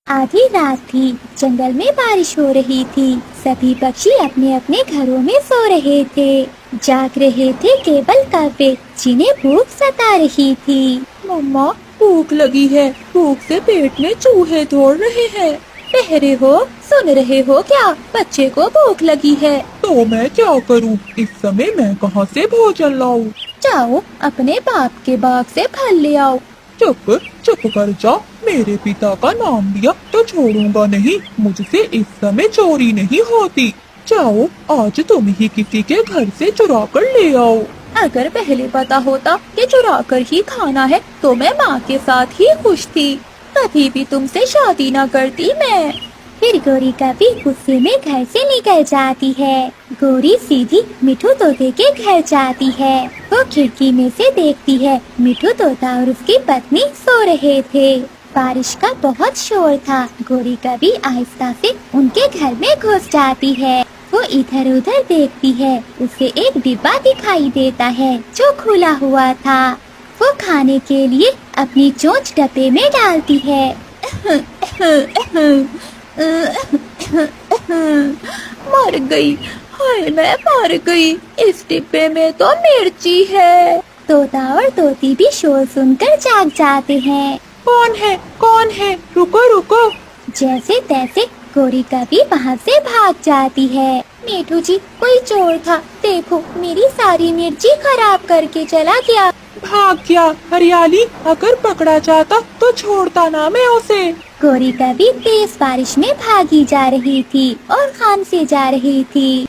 आधी रात थी। जंगल में बारिश हो रही थी। सभी पक्षी अपने अपने घरों में सो रहे थे। जाग रहे थे केवल कौवे, जिन्हें भूख सता रही थी। मम्मा, भूख लगी है। भूख से पेट में चूहे दौड़ रहे हैं। ठहरे हो, सुन रहे हो क्या? बच्चे को भूख लगी है। तो मैं क्या करूं? इस समय मैं कहां से भोजन लाऊं? जाओ, अपने बाप के बाग से फल ले आओ। चुप चुप कर जा। मेरे पिता का नाम लिया तो छोड़ूंगा नहीं। मुझसे इस समय चोरी नहीं होती। जाओ, आज तुम ही किसी के घर से चुरा कर ले आओ। अगर पहले पता होता कि चुरा कर ही खाना है तो मैं माँ के साथ ही खुश थी। कभी भी तुमसे शादी न करती मैं। फिर गोरी कभी गुस्से में घर से निकल जाती है। गोरी सीधी मिठू तोते के घर जाती है। वो खिड़की में से देखती है, मिठू तोता और उसकी पत्नी सो रहे थे। बारिश का बहुत शोर था। गोरी कभी आहिस्ता से उनके घर में घुस जाती है। वो इधर उधर देखती है। उसे एक डिब्बा दिखाई देता है जो खुला हुआ था। वो खाने के लिए अपनी चोंच डब्बे में डालती है। मर गई, हाय मैं मर गई। इस डिब्बे में तो मिर्ची है। तोता और तोती भी शोर सुनकर जाग जाते हैं। कौन है? कौन है? रुको रुको। जैसे तैसे गोरी कभी वहाँ से भाग जाती है। मीठू जी, कोई चोर था। देखो, मेरी सारी मिर्ची खराब करके चला गया। भाग गया? हरियाली, अगर पकड़ा जाता तो छोड़ता ना मैं उसे। गोरी कभी तेज बारिश में भागी जा रही थी और खान से जा रही थी।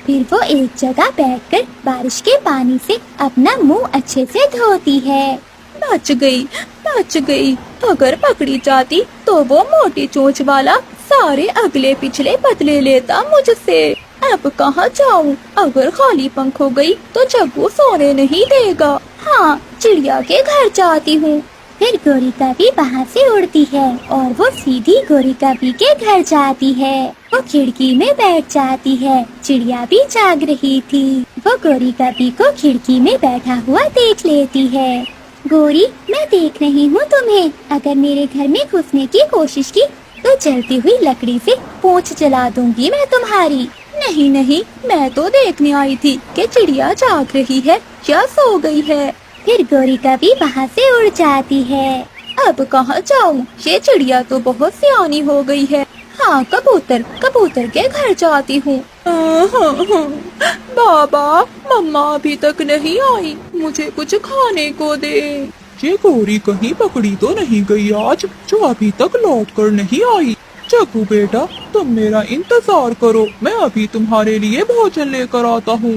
फिर वो एक जगह बैठकर बारिश के पानी से अपना मुंह अच्छे से धोती है। बच गई, बच गई। अगर पकड़ी जाती तो वो मोटी चोंच वाला सारे अगले पिछले बदले लेता मुझसे। अब कहाँ जाऊँ? अगर खाली पंख हो गई तो जग्गू सोने नहीं देगा। हाँ, चिड़िया के घर जाती हूँ। फिर गोरी कभी वहाँ से उड़ती है और वो सीधी गोरी कभी के घर जाती है। वो खिड़की में बैठ जाती है। चिड़िया भी जाग रही थी। वो गोरी कभी को खिड़की में बैठा हुआ देख लेती है। गोरी, मैं देख रही हूँ तुम्हें। अगर मेरे घर में घुसने की कोशिश की तो जलती हुई लकड़ी से पूंछ जला दूंगी मैं तुम्हारी। नहीं नहीं, मैं तो देखने आई थी कि चिड़िया जाग रही है या सो गई है। फिर गोरी कभी वहाँ से उड़ जाती है। अब कहाँ जाऊँ? ये चिड़िया तो बहुत सियानी हो गई है। हाँ, कबूतर, कबूतर के घर जाती हूँ। बाबा, मम्मा अभी तक नहीं आई। मुझे कुछ खाने को दे। ये गोरी कहीं पकड़ी तो नहीं गई आज, जो अभी तक लौट कर नहीं आई। जग्गू बेटा, तुम मेरा इंतजार करो, मैं अभी तुम्हारे लिए भोजन लेकर आता हूँ।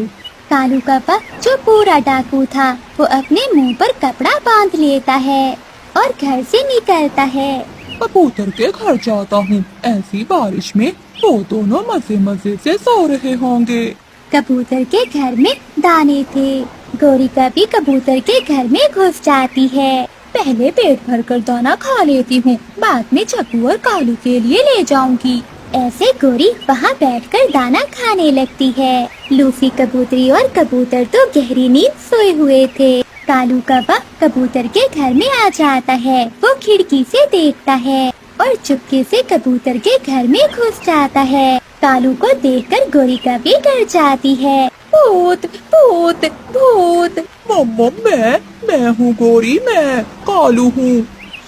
कालू कौवा, जो पूरा डाकू था, वो अपने मुंह पर कपड़ा बांध लेता है और घर से निकलता है। कबूतर के घर जाता हूँ। ऐसी बारिश में वो दोनों मजे मजे से सो रहे होंगे। कबूतर के घर में दाने थे। गोरी कभी कबूतर के घर में घुस जाती है। पहले पेट भरकर दाना खा लेती हूँ, बाद में जग्गू और कालू के लिए ले जाऊंगी। ऐसे गोरी वहाँ बैठकर दाना खाने लगती है। लूफी कबूतरी और कबूतर तो गहरी नींद सोए हुए थे। कालू कौवा कबूतर के घर में आ जाता है। वो खिड़की से देखता है और चुपके से कबूतर के घर में घुस जाता है। कालू को देखकर गोरी कभी डर जाती है। भूत भूत भूत। मम्मा, मैं हूँ गोरी, मैं कालू हूँ।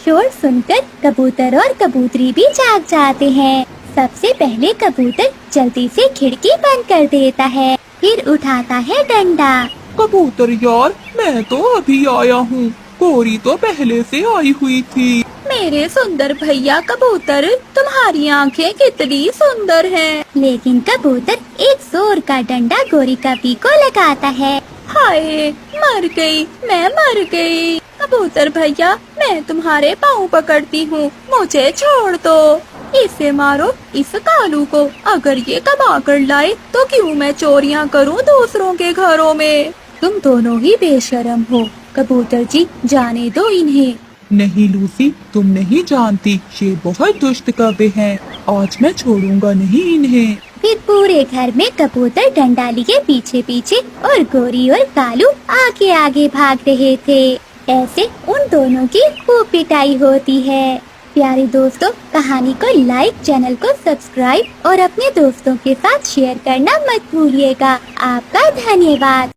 शोर सुनकर कबूतर और कबूतरी भी जाग जाते हैं। सबसे पहले कबूतर जल्दी से खिड़की बंद कर देता है, फिर उठाता है डंडा। कबूतर यार, मैं तो अभी आया हूँ। गोरी तो पहले से आई हुई थी। मेरे सुंदर भैया कबूतर, तुम्हारी आंखें कितनी सुंदर हैं। लेकिन कबूतर एक जोर का डंडा गोरी कभी को लगाता है। हाय, मर गई, मैं मर गई। कबूतर भैया, मैं तुम्हारे पाँव पकड़ती हूँ, मुझे छोड़ दो। इसे मारो, इस कालू को। अगर ये कमा कर लाए तो क्यों मैं चोरियाँ करूँ दूसरों के घरों में। तुम दोनों ही बेशरम हो। कबूतर जी, जाने दो इन्हें। नहीं लूसी, तुम नहीं जानती, ये बहुत दुष्ट कौवे हैं। आज मैं छोड़ूंगा नहीं इन्हें। फिर पूरे घर में कबूतर डंडा लिए पीछे पीछे और गोरी और कालू आगे आगे भाग रहे थे। ऐसे उन दोनों की खूब पिटाई होती है। प्यारे दोस्तों, कहानी को लाइक, चैनल को सब्सक्राइब और अपने दोस्तों के साथ शेयर करना मत भूलिएगा। आपका धन्यवाद।